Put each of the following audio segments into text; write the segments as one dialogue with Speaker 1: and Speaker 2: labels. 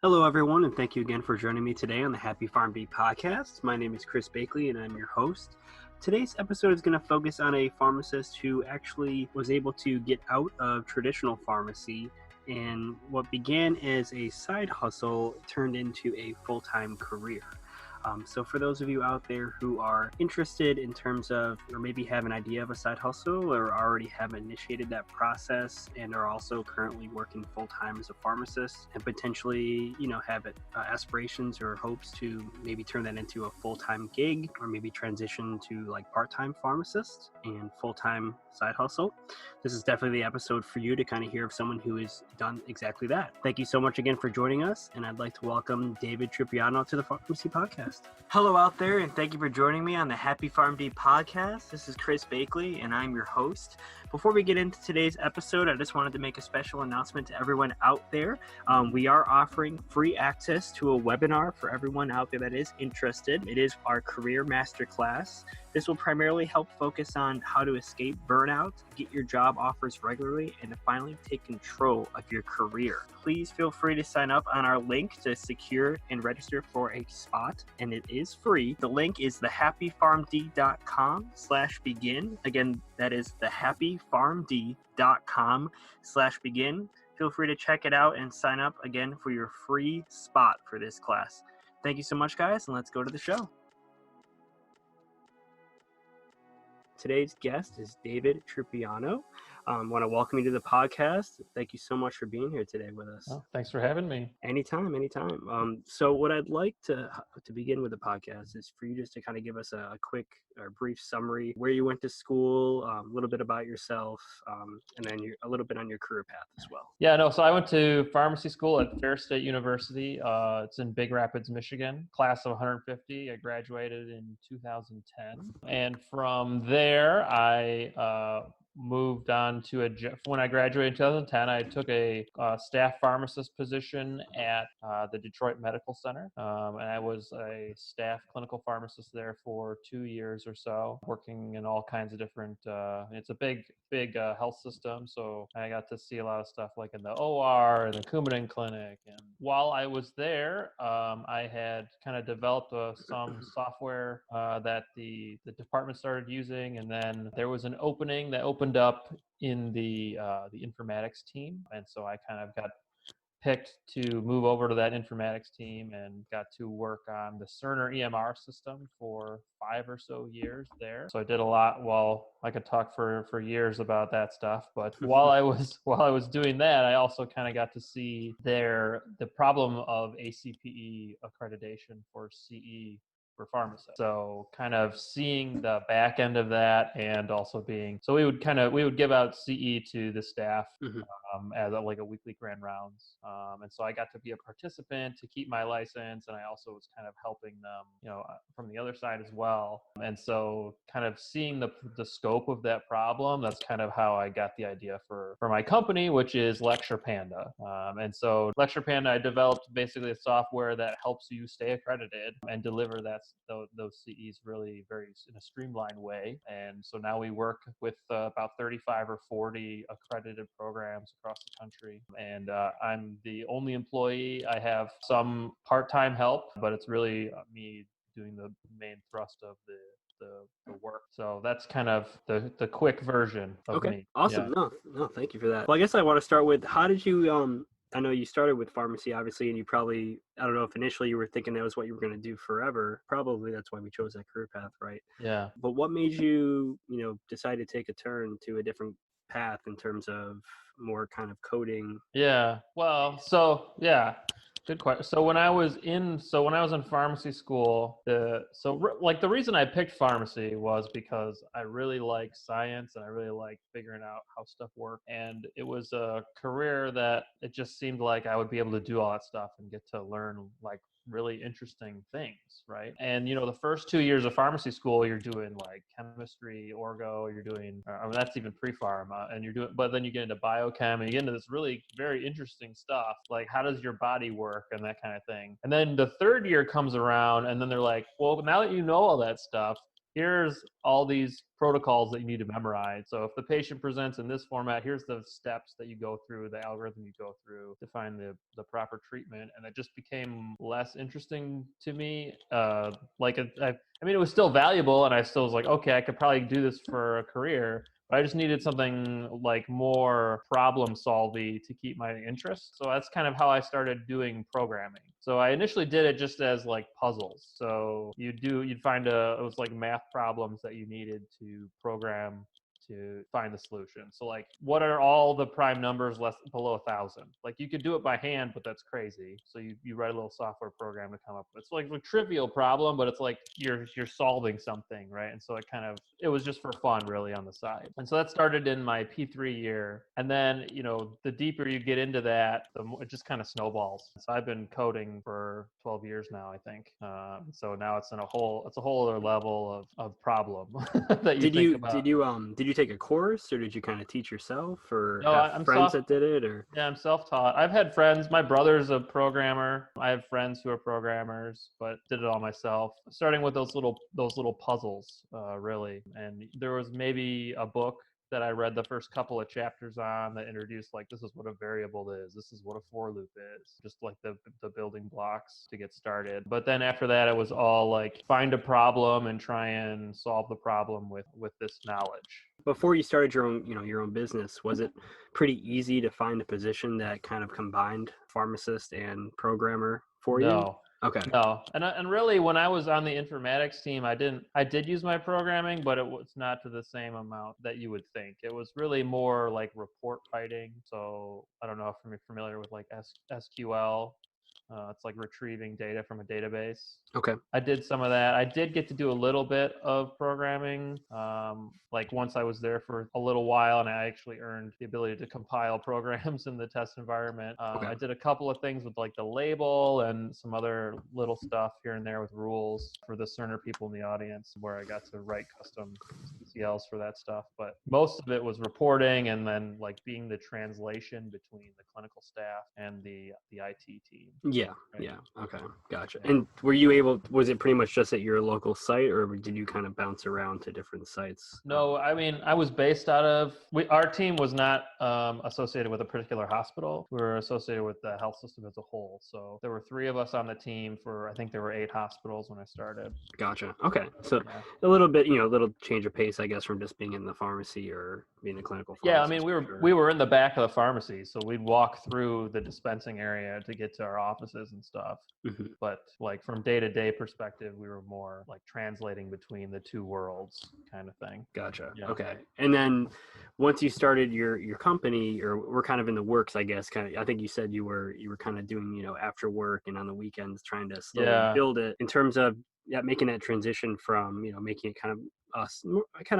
Speaker 1: Hello, everyone, and thank you again for joining me today on the Happy Farm Bee podcast. My name is Chris Bakley, and I'm your host. Today's episode is going to focus on a pharmacist who actually was able to get out of traditional pharmacy, and what began as a side hustle turned into a full-time career. So for those of you out there who are interested in terms of, or maybe have an idea of a side hustle or already have initiated that process and are also currently working full-time as a pharmacist and potentially, have aspirations or hopes to maybe turn that into a full-time gig or maybe transition to like part-time pharmacist and full-time side hustle, this is definitely the episode for you to kind of hear of someone who has done exactly that. Thank you so much again for joining us, and I'd like to welcome David Trupiano to the Pharmacy Podcast.
Speaker 2: Hello out there, and thank you for joining me on the Happy Farm Bee podcast. This is Chris Bakley, and I'm your host. Before we get into today's episode, I just wanted to make a special announcement to everyone out there. We are offering free access to a webinar for everyone out there that is interested. It is our Career Masterclass. This will primarily help focus on how to escape burnout, get your job offers regularly, and to finally take control of your career. Please feel free to sign up on our link to secure and register for a spot, and it is free. The link is thehappyfarmd.com/begin. Again, that is thehappyfarmd.com/begin. Feel free to check it out and sign up again for your free spot for this class. Thank you so much, guys, and let's go to the show.
Speaker 1: Today's guest is David Trupiano. I want to welcome you to the podcast. Thank you so much for being here today with us.
Speaker 3: Oh, thanks for having me.
Speaker 1: Anytime. So what I'd like to begin with the podcast is for you just to kind of give us a quick or brief summary, where you went to school, a little bit about yourself, and then a little bit on your career path as well.
Speaker 3: So I went to pharmacy school at Fair State University. It's in Big Rapids, Michigan, class of 150. I graduated in 2010. And from there, I moved on to when I graduated in 2010, I took a staff pharmacist position at the Detroit Medical Center. And I was a staff clinical pharmacist there for 2 years or so, working in all kinds of different, it's a big health system. So I got to see a lot of stuff like in the OR and the Coumadin clinic. And while I was there, I had kind of developed some software that the department started using. And then there was an opening that opened up in the informatics team, and so I kind of got picked to move over to that informatics team and got to work on the Cerner EMR system for 5 or so years there. So I did a lot. Well, I could talk for years about that stuff, but while I was doing that, I also kind of got to see the problem of ACPE accreditation for CE for pharmacists. So kind of seeing the back end of that, and also we would give out CE to the staff as a weekly grand rounds. And so I got to be a participant to keep my license, and I also was kind of helping them, from the other side as well. And so kind of seeing the scope of that problem, that's kind of how I got the idea for my company, which is Lecture Panda. And so Lecture Panda, I developed basically a software that helps you stay accredited and deliver those CEs really very in a streamlined way. And so now we work with about 35 or 40 accredited programs across the country. And I'm the only employee. I have some part-time help, but it's really me doing the main thrust of the work. So that's kind of the quick version of me.
Speaker 1: Awesome. Yeah. No, thank you for that. Well, I guess I want to start with, how did you I know you started with pharmacy, obviously, and you probably, I don't know if initially you were thinking that was what you were going to do forever. Probably that's why we chose that career path, right?
Speaker 3: Yeah.
Speaker 1: But what made you, decide to take a turn to a different path in terms of more kind of coding?
Speaker 3: Yeah. Well, good question. So when I was in pharmacy school, the reason I picked pharmacy was because I really like science and I really like figuring out how stuff works. And it was a career that it just seemed like I would be able to do all that stuff and get to learn like really interesting things, right? And the first 2 years of pharmacy school, you're doing like chemistry, orgo, you're doing, that's even pre-pharma, but then you get into biochem and you get into this really very interesting stuff, like how does your body work and that kind of thing. And then the third year comes around, and then they're like, well, now that you know all that stuff, here's all these protocols that you need to memorize. So if the patient presents in this format, here's the steps that you go through, the algorithm you go through to find the proper treatment. And it just became less interesting to me. I mean, it was still valuable, and I still was like, okay, I could probably do this for a career. But I just needed something like more problem solving to keep my interest. So that's kind of how I started doing programming. So I initially did it just as like puzzles. So you'd find it was like math problems that you needed to program to find the solution. So like, what are all the prime numbers below 1,000? Like you could do it by hand, but that's crazy. So you write a little software program to come up with. It's like a trivial problem, but it's like you're solving something, right? And so it was just for fun really on the side. And so that started in my P3 year. And then, the deeper you get into that, it just kind of snowballs. So I've been coding for 12 years now, I think. So now it's a whole other level of problem that you think about.
Speaker 1: Did you take a course, or did you kind of teach yourself, or
Speaker 3: No,
Speaker 1: have
Speaker 3: I'm
Speaker 1: friends
Speaker 3: soft.
Speaker 1: that did it, or?
Speaker 3: Yeah, I'm self-taught. I've had friends. My brother's a programmer. I have friends who are programmers, but did it all myself. Starting with those little puzzles, really. And there was maybe a book that I read the first couple of chapters on that introduced like, this is what a variable is, this is what a for loop is, just like the building blocks to get started. But then after that, it was all like find a problem and try and solve the problem with this knowledge.
Speaker 1: Before you started your own business, was it pretty easy to find a position that kind of combined pharmacist and programmer for you?
Speaker 3: No.
Speaker 1: Okay.
Speaker 3: No, and really, when I was on the informatics team, I did use my programming, but it was not to the same amount that you would think. It was really more like report writing. So I don't know if you're familiar with like SQL. It's like retrieving data from a database.
Speaker 1: Okay.
Speaker 3: I did some of that. I did get to do a little bit of programming, like once I was there for a little while, and I actually earned the ability to compile programs in the test environment.
Speaker 1: Okay.
Speaker 3: I did a couple of things with like the label and some other little stuff here and there with rules for the Cerner people in the audience, where I got to write custom CCLs for that stuff. But most of it was reporting, and then like being the translation between the clinical staff and the IT team.
Speaker 1: Yeah.
Speaker 3: Right.
Speaker 1: Yeah. Okay. Gotcha.
Speaker 3: Yeah.
Speaker 1: And was it pretty much just at your local site, or did you kind of bounce around to different sites?
Speaker 3: No, I mean, I was based out of, our team was not associated with a particular hospital. We were associated with the health system as a whole. So there were 3 of us on the team I think there were 8 hospitals when I started.
Speaker 1: Gotcha. Okay. So
Speaker 3: Yeah.
Speaker 1: a little bit, a little change of pace, I guess, from just being in the pharmacy or being a clinical
Speaker 3: Yeah, I
Speaker 1: pharmacist.
Speaker 3: mean, we were in the back of the pharmacy, so we'd walk through the dispensing area to get to our offices and stuff.
Speaker 1: Mm-hmm.
Speaker 3: But like from day-to-day perspective, we were more like translating between the 2 worlds kind of thing.
Speaker 1: Gotcha.
Speaker 3: Yeah.
Speaker 1: Okay. And then once you started your company, or we're kind of in the works, I guess, I think you said you were kind of doing, after work and on the weekends trying to slowly build it, in terms of making that transition from, making it kind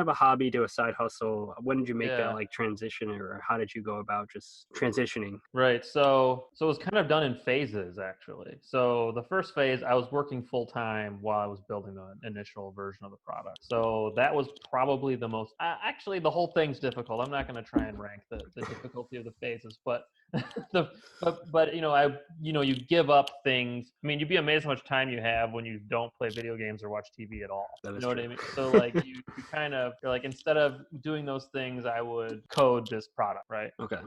Speaker 1: of a hobby to a side hustle. When did you make that like transition, or how did you go about just transitioning?
Speaker 3: Right. So it was kind of done in phases, actually. So the first phase, I was working full time while I was building the initial version of the product. So that was probably the most. Actually, the whole thing's difficult. I'm not going to try and rank the difficulty of the phases, but you give up things. I mean, you'd be amazed how much time you have when you don't play video games or watch TV at all.
Speaker 1: That is
Speaker 3: You know
Speaker 1: true.
Speaker 3: what I mean? So like you kind of, you're like, instead of doing those things, I would code this product, right?
Speaker 1: Okay.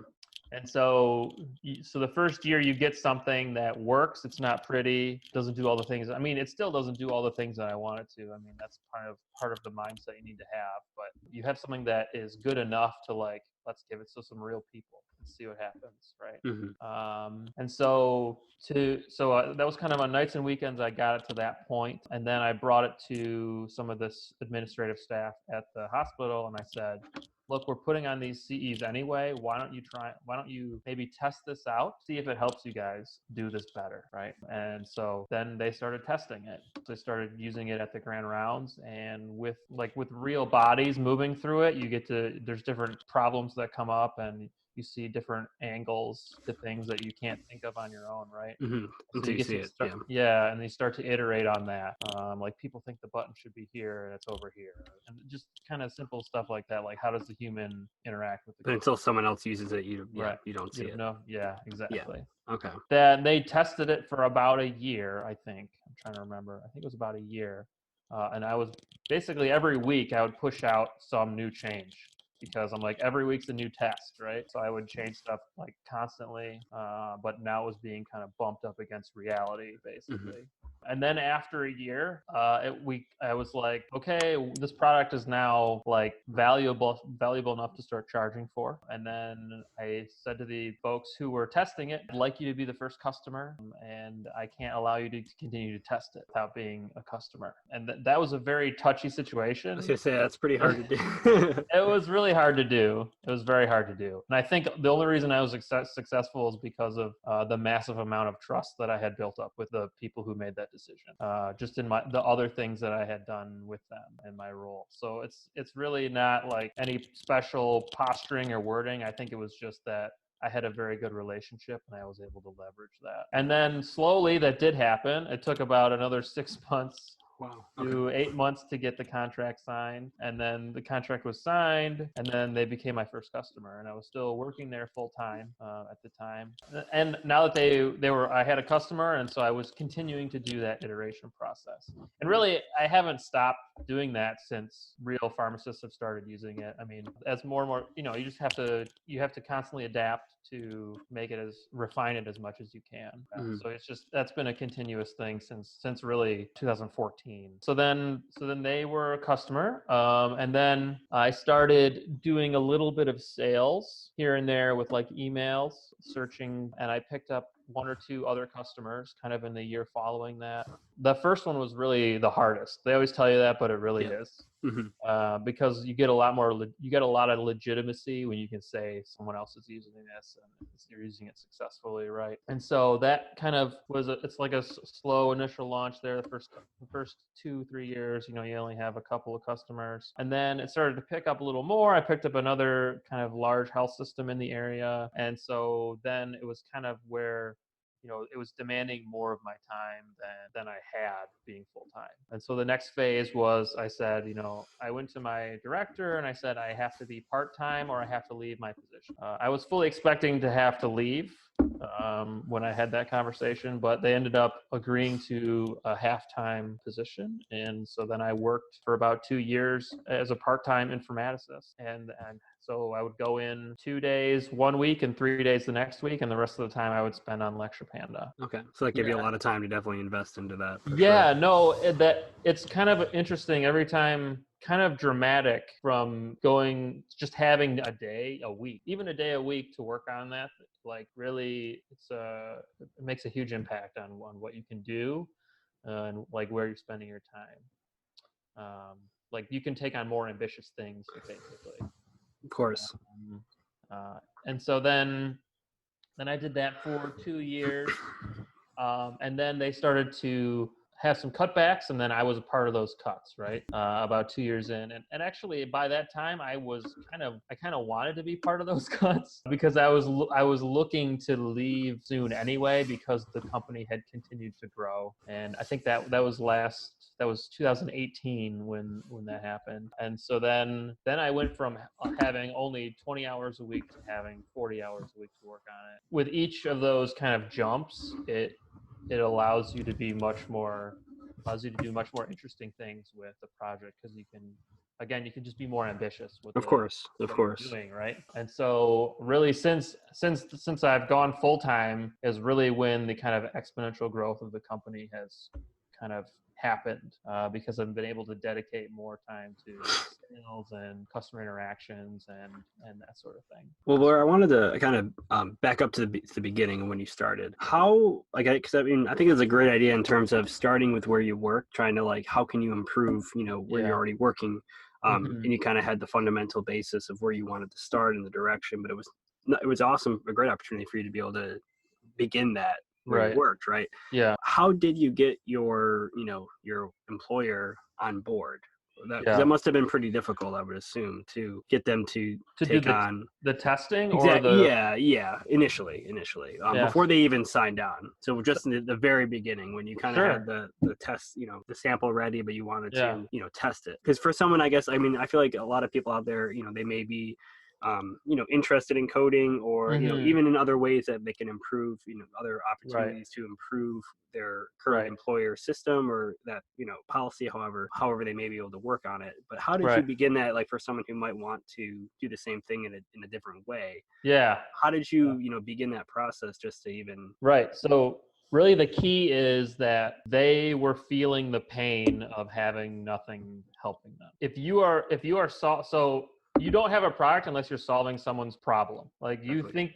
Speaker 3: And so the first year you get something that works. It's not pretty, doesn't do all the things. I mean, it still doesn't do all the things that I want it to. I mean, that's part of the mindset you need to have. But you have something that is good enough to like, let's give it to some real people and see what happens, right?
Speaker 1: Mm-hmm.
Speaker 3: And so that was kind of on nights and weekends. I got it to that point, and then I brought it to some of this administrative staff at the hospital, and I said, look, we're putting on these CEs anyway. Why don't you maybe test this out, see if it helps you guys do this better, right? And so then they started testing it. So they started using it at the grand rounds, and with real bodies moving through it, there's different problems that come up, and you see different angles to things that you can't think of on your own, right?
Speaker 1: Mm-hmm.
Speaker 3: So you get
Speaker 1: see
Speaker 3: to
Speaker 1: it.
Speaker 3: start, yeah, and you start to iterate on that. Like people think the button should be here and it's over here, and just kind of simple stuff like that. Like how does the human interact with the
Speaker 1: But until someone else uses it, you don't see it.
Speaker 3: No, yeah, exactly.
Speaker 1: Yeah. Okay.
Speaker 3: Then they tested it for about a year, I think. I'm trying to remember. I think it was about a year. And I was basically every week I would push out some new change because I'm like, every week's a new test, right? So I would change stuff like constantly, but now it was being kind of bumped up against reality, basically. And then after a year, I was like, okay, this product is now like valuable enough to start charging for. And then I said to the folks who were testing it, I'd like you to be the first customer, and I can't allow you to continue to test it without being a customer. And that was a very touchy situation.
Speaker 1: I was gonna say that's pretty hard to do.
Speaker 3: It was really hard to do. It was very hard to do. And I think the only reason I was successful is because of the massive amount of trust that I had built up with the people who made that decision, just in the other things that I had done with them in my role. So it's really not like any special posturing or wording. I think it was just that I had a very good relationship and I was able to leverage that. And then slowly that did happen. It took about another 6 months to 8 months to get the contract signed. And then the contract was signed, and then they became my first customer. And I was still working there full time at the time. And now that I had a customer, and so I was continuing to do that iteration process. And really, I haven't stopped doing that since real pharmacists have started using it. I mean, as more and more, you just have to constantly adapt to refine it as much as you can. So that's been a continuous thing since really 2014. So then they were a customer, and then I started doing a little bit of sales here and there with like emails, searching, and I picked up one or two other customers kind of in the year following that. The first one was really the hardest. They always tell you that, but it really is. Because you get a lot of legitimacy when you can say someone else is using this and you're using it successfully, right? And so that kind of it's like a slow initial launch there. The first 2-3 years, you only have a couple of customers, and then it started to pick up a little more. I picked up another kind of large health system in the area, and so then it was kind of where it was demanding more of my time than I had being full time. And so the next phase was, I said, I went to my director and I said, I have to be part-time or I have to leave my position. I was fully expecting to have to leave when I had that conversation, but they ended up agreeing to a half-time position. And so then I worked for about 2 years as a part-time informaticist. And so I would go in 2 days one week and 3 days the next week, and the rest of the time I would spend on Lecture Panda.
Speaker 1: Okay, so that gave you a lot of time to definitely invest into that.
Speaker 3: Yeah, no, it's kind of interesting every time, kind of dramatic from having a day a week, even a day a week to work on that. Like really, it makes a huge impact on what you can do and like where you're spending your time. Like you can take on more ambitious things, basically.
Speaker 1: Of course.
Speaker 3: And so then I did that for 2 years. And then they started to have some cutbacks, and then I was a part of those cuts, right? About 2 years in. And actually by that time I kind of wanted to be part of those cuts because I was looking to leave soon anyway because the company had continued to grow. And I think that was 2018 when that happened. And so then I went from having only 20 hours a week to having 40 hours a week to work on it. With each of those kind of jumps, it allows you to do much more interesting things with the project because you can just be more ambitious with
Speaker 1: of course
Speaker 3: doing, right? And so really since I've gone full time is really when the kind of exponential growth of the company has kind of happened because I've been able to dedicate more time to sales and customer interactions and that sort of thing.
Speaker 1: Well, Laura, I wanted to kind of back up to the beginning when you started. How, because I think it's a great idea in terms of starting with where you work, trying to like, how can you improve, where you're already working. And you kind of had the fundamental basis of where you wanted to start in the direction, but it was awesome, a great opportunity for you to be able to begin that where you worked, right?
Speaker 3: Yeah.
Speaker 1: How did you get your employer on board? That must have been pretty difficult, I would assume, to get them to take on
Speaker 3: the testing.
Speaker 1: Initially, before they even signed on. So just in the very beginning, when you kind of had the test, the sample ready, but you wanted to test it. Because for someone, I guess, I feel like a lot of people out there, they may be interested in coding, or
Speaker 3: Mm-hmm.
Speaker 1: even in other ways that they can improve, other
Speaker 3: Right.
Speaker 1: opportunities to improve their current
Speaker 3: Right.
Speaker 1: employer system, or that policy, however they may be able to work on it. But how did you
Speaker 3: Right.
Speaker 1: begin that, like for someone who might want to do the same thing in a different way?
Speaker 3: Yeah.
Speaker 1: How did you begin that process, just to even?
Speaker 3: Right. So really the key is that they were feeling the pain of having nothing helping them. If you are so you don't have a product unless you're solving someone's problem. Like you
Speaker 1: Exactly.
Speaker 3: think,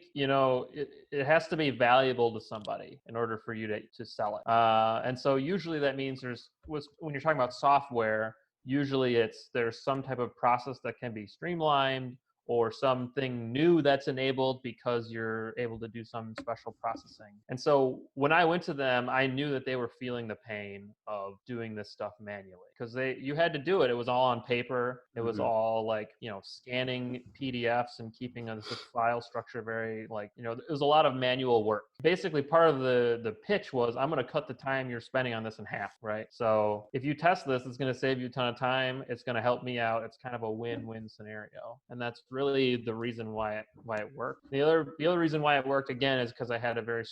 Speaker 3: it has to be valuable to somebody in order for you to sell it. And so usually that means when you're talking about software, usually there's some type of process that can be streamlined, or something new that's enabled because you're able to do some special processing. And so when I went to them, I knew that they were feeling the pain of doing this stuff manually, because you had to do it. It was all on paper. It was all like, scanning PDFs and keeping this file structure very it was a lot of manual work. Basically, part of the pitch was, I'm going to cut the time you're spending on this in half, right? So if you test this, it's going to save you a ton of time. It's going to help me out. It's kind of a win-win scenario. And that's really the reason why it worked. The other reason why it worked, again, is because I had a very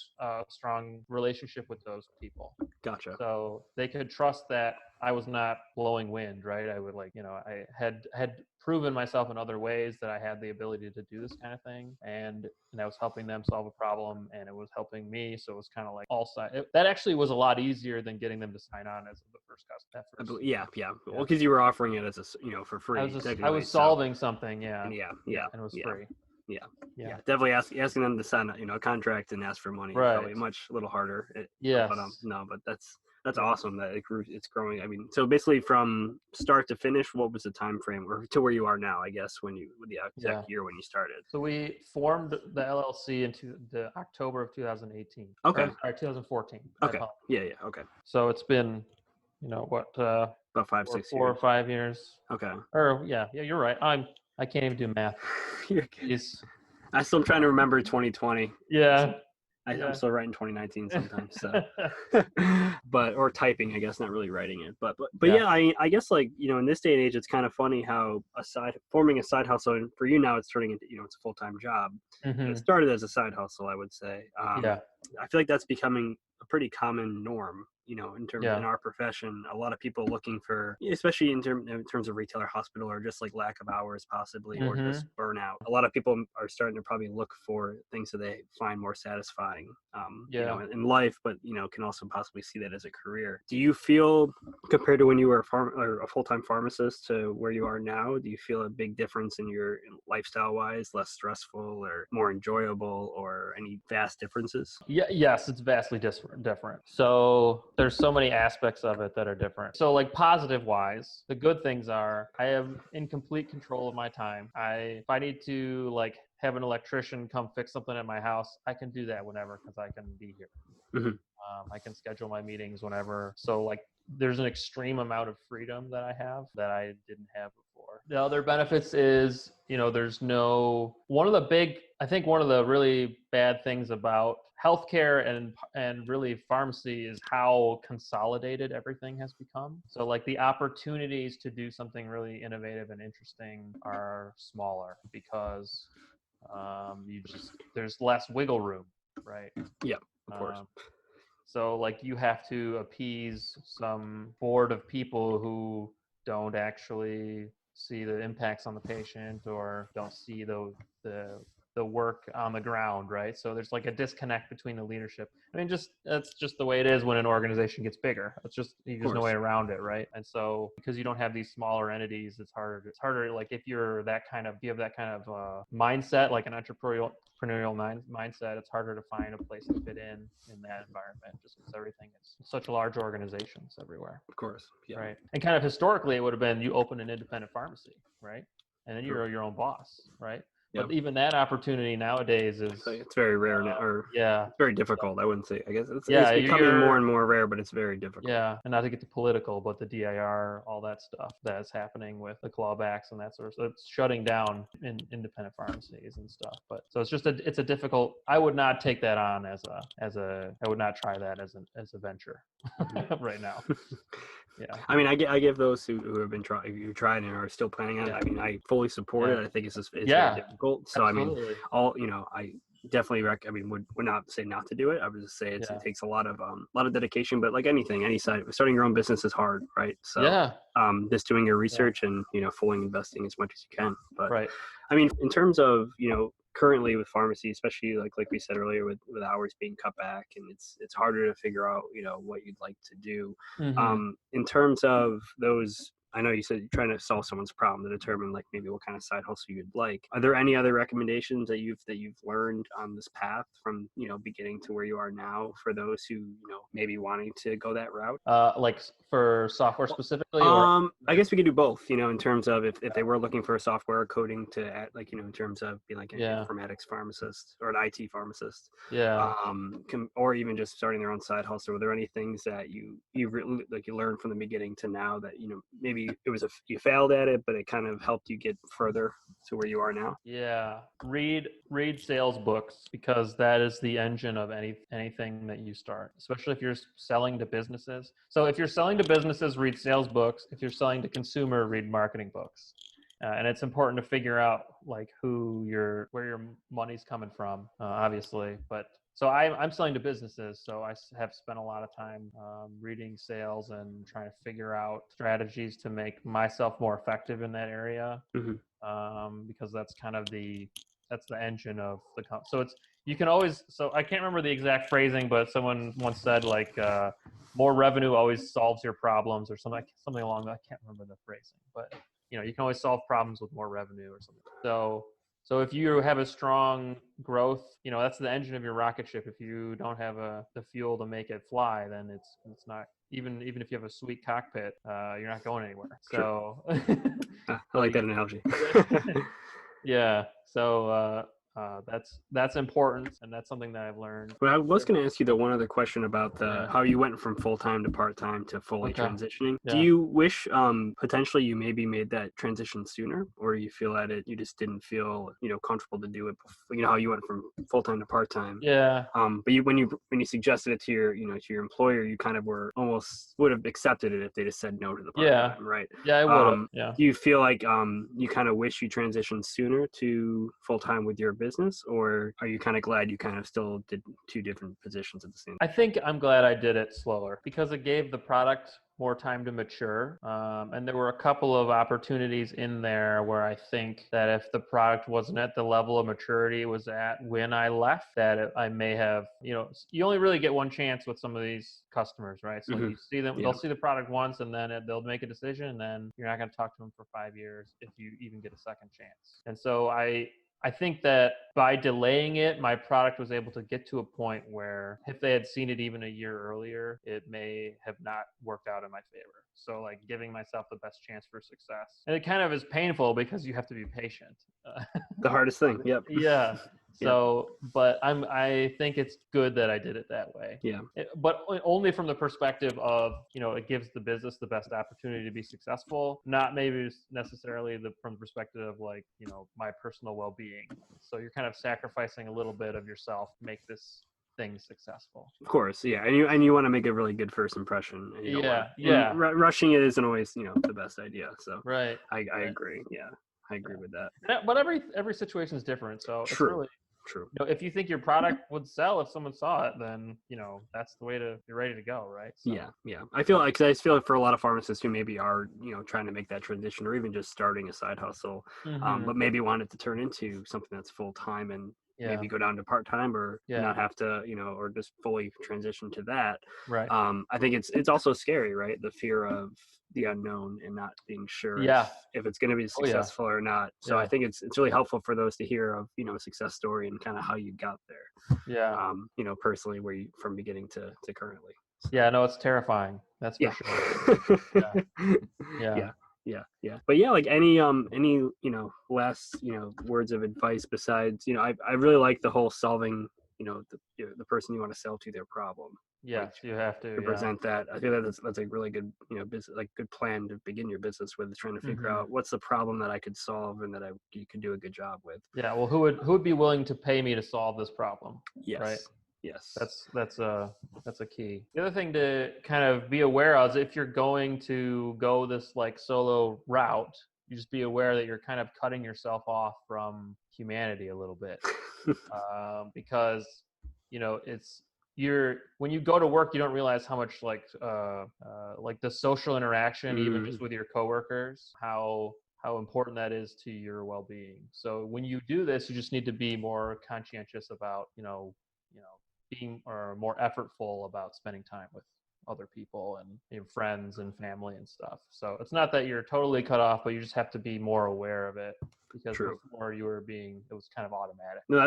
Speaker 3: strong relationship with those people.
Speaker 1: Gotcha.
Speaker 3: So they could trust that I was not blowing wind, right? I would I had proven myself in other ways that I had the ability to do this kind of thing, and I was helping them solve a problem, and it was helping me. So it was kind of like all sides. That actually was a lot easier than getting them to sign on as the first customer.
Speaker 1: Yeah. Well, because you were offering it as for free.
Speaker 3: I was solving something, yeah.
Speaker 1: And
Speaker 3: and it was free.
Speaker 1: Yeah. Definitely asking them to sign a contract and ask for money is probably much a little harder. But that's awesome that it's growing. I mean, so basically from start to finish, what was the time frame, or to where you are now, I guess, with the exact year when you started?
Speaker 3: So we formed the LLC into the October of 2018.
Speaker 1: Okay.
Speaker 3: Or 2014.
Speaker 1: Okay. Yeah. Okay.
Speaker 3: So it's been, about
Speaker 1: 5, 6 years.
Speaker 3: 4 or 5 years.
Speaker 1: Okay.
Speaker 3: Or yeah, you're right. I can't even do math.
Speaker 1: I'm still trying to remember 2020.
Speaker 3: Yeah.
Speaker 1: I'm still writing 2019 sometimes. So, or typing, I guess, not really writing it. But yeah, I guess in this day and age, it's kind of funny how forming a side hustle, and for you now, it's turning into it's a full-time job.
Speaker 3: Mm-hmm.
Speaker 1: It started as a side hustle, I would say. I feel like that's becoming a pretty common norm. In terms in our profession, a lot of people looking for, especially in terms of retail or hospital, or just like lack of hours possibly, or just burnout. A lot of people are starting to probably look for things that they find more satisfying, in life, but can also possibly see that as a career. Do you feel, compared to when you were a full-time pharmacist to where you are now, do you feel a big difference in your lifestyle wise, less stressful or more enjoyable, or any vast differences?
Speaker 3: Yes, it's vastly different. So there's so many aspects of it that are different. So positive wise, the good things are I have in complete control of my time. If I need to have an electrician come fix something at my house, I can do that whenever, because I can be here.
Speaker 1: Mm-hmm.
Speaker 3: I can schedule my meetings whenever. So there's an extreme amount of freedom that I have that I didn't have before. The other benefits is, there's one of the really bad things about healthcare and really pharmacy is how consolidated everything has become. So the opportunities to do something really innovative and interesting are smaller, because there's less wiggle room, right?
Speaker 1: Yeah, of course.
Speaker 3: So you have to appease some board of people who don't actually see the impacts on the patient, or don't see the work on the ground, right? So there's a disconnect between the leadership. I mean, that's just the way it is when an organization gets bigger. There's no way around it, right? And so because you don't have these smaller entities, it's harder. If you have that kind of mindset, like an entrepreneurial mindset, it's harder to find a place to fit in that environment, just because everything is such large organizations everywhere.
Speaker 1: Of course. Yeah.
Speaker 3: Right. And kind of historically, it would have been you open an independent pharmacy, right? And then you're your own boss, right? But even that opportunity nowadays
Speaker 1: it's very rare now, or it's very difficult. I wouldn't say. I guess it's becoming more and more rare, but it's very difficult.
Speaker 3: Yeah, and not to get too political, but the DIR, all that stuff that's happening with the clawbacks and that sort of stuff, it's shutting down in independent pharmacies and stuff. But so it's a difficult. I would not take that on I would not try that as a venture right now. Yeah.
Speaker 1: I mean, I give those who have been who tried and are still planning on it. I mean, I fully support it. I think it's very difficult. difficult. So I mean,
Speaker 3: Absolutely.
Speaker 1: I definitely would not say not to do it. I would just say it
Speaker 3: Yeah.
Speaker 1: takes a lot of dedication, but like anything, any side, starting your own business is hard, right? So
Speaker 3: Yeah.
Speaker 1: just doing your
Speaker 3: Yeah.
Speaker 1: research and fully investing as much as you can. But
Speaker 3: Right.
Speaker 1: I mean, in terms of currently with pharmacy, especially like we said earlier, with hours being cut back, and it's harder to figure out what you'd like to do.
Speaker 3: Mm-hmm.
Speaker 1: In terms of those, I know you said you're trying to solve someone's problem to determine like maybe what kind of side hustle you'd like. Are there any other recommendations that you've learned on this path from beginning to where you are now for those who maybe wanting to go that route?
Speaker 3: Like for software specifically, or
Speaker 1: I guess we could do both, in terms of if they were looking for a software coding to add, like, in terms of being like an
Speaker 3: yeah,
Speaker 1: informatics pharmacist or an IT pharmacist,
Speaker 3: yeah.
Speaker 1: or even just starting their own side hustle. Were there any things that you learned from the beginning to now that, maybe it was you failed at it, but it kind of helped you get further to where you are now?
Speaker 3: Yeah, read sales books, because that is the engine of anything that you start, especially if you're selling to businesses. So if you're selling to businesses, read sales books. If you're selling to consumer, read marketing books. And it's important to figure out like where your money's coming from, obviously. But so I'm selling to businesses, so I have spent a lot of time reading sales and trying to figure out strategies to make myself more effective in that area.
Speaker 1: Mm-hmm.
Speaker 3: Because that's kind of that's the engine of the company. So you can always, so I can't remember the exact phrasing, but someone once said like more revenue always solves your problems, or something along that. I can't remember the phrasing, but you can always solve problems with more revenue or something. So if you have a strong growth, that's the engine of your rocket ship. If you don't have the fuel to make it fly, then it's not, even if you have a sweet cockpit, you're not going anywhere. So
Speaker 1: I like that analogy.
Speaker 3: yeah. So that's important, and that's something that I've learned.
Speaker 1: But I was going to ask you the one other question about
Speaker 3: Yeah.
Speaker 1: how you went from full time to part time to fully
Speaker 3: Okay.
Speaker 1: transitioning. Do
Speaker 3: Yeah.
Speaker 1: you wish potentially you maybe made that transition sooner, or you feel that you just didn't feel comfortable to do it? How you went from full time to part time.
Speaker 3: Yeah.
Speaker 1: But when you suggested it to your to your employer, you kind of would have accepted it if they just said no to the part time,
Speaker 3: Yeah.
Speaker 1: right?
Speaker 3: Yeah, I would have. Yeah.
Speaker 1: Do you feel like you kind of wish you transitioned sooner to full time with your business, or are you kind of glad you kind of still did two different positions at the same time?
Speaker 3: I think I'm glad I did it slower, because it gave the product more time to mature. And there were a couple of opportunities in there where I think that if the product wasn't at the level of maturity it was at when I left, that I may have, you only really get one chance with some of these customers, right? So
Speaker 1: Mm-hmm.
Speaker 3: you see them,
Speaker 1: Yeah.
Speaker 3: they'll see the product once, and then they'll make a decision, and then you're not going to talk to them for 5 years if you even get a second chance. And so I think that by delaying it, my product was able to get to a point where if they had seen it even a year earlier, it may have not worked out in my favor. So like giving myself the best chance for success. And it kind of is painful because you have to be patient.
Speaker 1: The hardest thing. Yep.
Speaker 3: Yeah.
Speaker 1: Yep.
Speaker 3: So, but I think it's good that I did it that way.
Speaker 1: Yeah.
Speaker 3: But only from the perspective of, it gives the business the best opportunity to be successful, not maybe necessarily from the perspective of like, my personal well-being. So you're kind of sacrificing a little bit of yourself to make this thing successful.
Speaker 1: Of course, yeah, and you want to make a really good first impression. And you don't want,
Speaker 3: Yeah.
Speaker 1: rushing it isn't always the best idea. So
Speaker 3: Right.
Speaker 1: I
Speaker 3: Right.
Speaker 1: agree. Yeah, I agree with that.
Speaker 3: But every situation is different. So it's really
Speaker 1: true.
Speaker 3: if you think your product would sell if someone saw it, then that's the way you're ready to go, right? So,
Speaker 1: yeah. I feel like, 'cause I feel like for a lot of pharmacists who maybe are trying to make that transition, or even just starting a side hustle, but maybe want it to turn into something that's full time and maybe go down to part time, or not have to or just fully transition to that.
Speaker 3: Right.
Speaker 1: I think it's also scary, right? The fear of the unknown and not being sure if it's going to be successful or not. So I think it's really helpful for those to hear of a success story and kind of how you got there.
Speaker 3: Yeah.
Speaker 1: Personally, where you from beginning to currently. So.
Speaker 3: Yeah, no, it's terrifying. That's for sure.
Speaker 1: Yeah. But yeah, like any last words of advice besides I really like the whole solving the person you want to sell to their problem.
Speaker 3: Yes, you have to
Speaker 1: present that. I think that's a really good business, like good plan to begin your business with, is trying to figure out what's the problem that I could solve and that you could do a good job with.
Speaker 3: Yeah. Well, who would be willing to pay me to solve this problem?
Speaker 1: Yes.
Speaker 3: Right.
Speaker 1: Yes.
Speaker 3: That's a key. The other thing to kind of be aware of is if you're going to go this like solo route, you just be aware that you're kind of cutting yourself off from humanity a little bit, because when you go to work, you don't realize how much like the social interaction, even just with your coworkers, how important that is to your well-being. So when you do this, you just need to be more conscientious about being or more effortful about spending time with other people and your friends and family and stuff. So it's not that you're totally cut off, but you just have to be more aware of it, because before it was kind of automatic.
Speaker 1: No,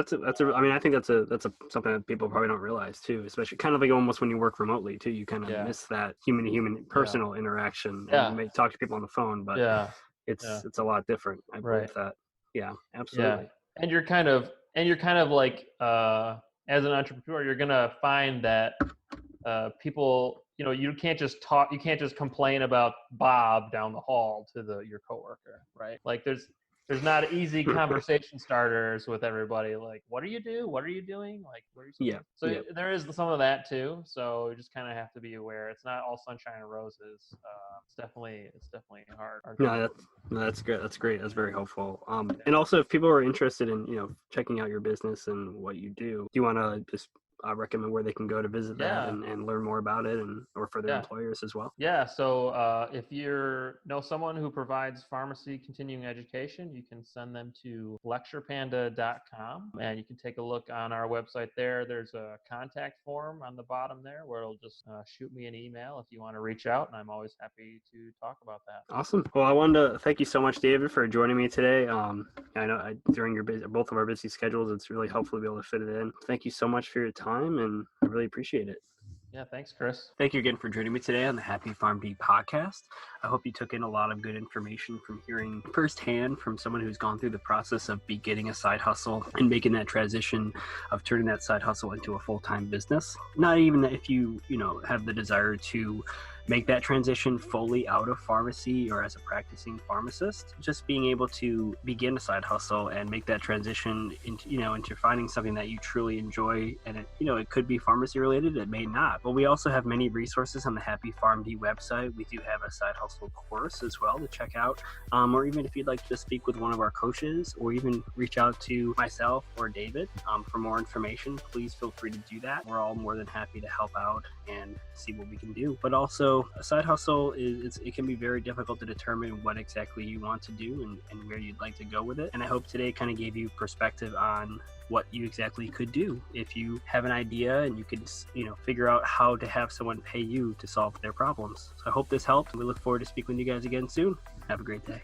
Speaker 1: I mean, I think that's something that people probably don't realize too, especially kind of like almost when you work remotely too, you kind of miss that human to human personal interaction. And you may talk to people on the phone, but it's a lot different. I believe that. Yeah, absolutely.
Speaker 3: Yeah. And you're kind of like, as an entrepreneur, you're going to find that people, you can't just complain about Bob down the hall to your coworker, right? Like there's not easy conversation starters with everybody. Like, what do you do? What are you doing? Like, what are you? So there is some of that too. So you just kind of have to be aware. It's not all sunshine and roses. It's definitely hard.
Speaker 1: No, that's great. That's great. That's very helpful. And also, if people are interested in checking out your business and what you do you want to just recommend where they can go to visit that and learn more about it, or for their employers as well?
Speaker 3: So if you know someone who provides pharmacy continuing education, you can send them to lecturepanda.com, and you can take a look on our website there. There's a contact form on the bottom there where it'll just shoot me an email if you want to reach out, and I'm always happy to talk about that.
Speaker 1: Awesome. Well, I wanted to thank you so much, David, for joining me today. I know during both of our busy schedules, it's really helpful to be able to fit it in. Thank you so much for your time, and I really appreciate it.
Speaker 3: Yeah, thanks, Chris.
Speaker 2: Thank you again for joining me today on the Happy PharmD podcast. I hope you took in a lot of good information from hearing firsthand from someone who's gone through the process of beginning a side hustle and making that transition of turning that side hustle into a full-time business. Not even if you have the desire to make that transition fully out of pharmacy or as a practicing pharmacist, just being able to begin a side hustle and make that transition into finding something that you truly enjoy. And it could be pharmacy related, it may not, but we also have many resources on the Happy PharmD website. We do have a side hustle course as well to check out, or even if you'd like to speak with one of our coaches, or even reach out to myself or David for more information, please feel free to do that. We're all more than happy to help out and see what we can do. But also, a side hustle it can be very difficult to determine what exactly you want to do and where you'd like to go with it. And I hope today kind of gave you perspective on what you exactly could do if you have an idea and you could figure out how to have someone pay you to solve their problems. So I hope this helped. We look forward to speaking with you guys again soon. Have a great day.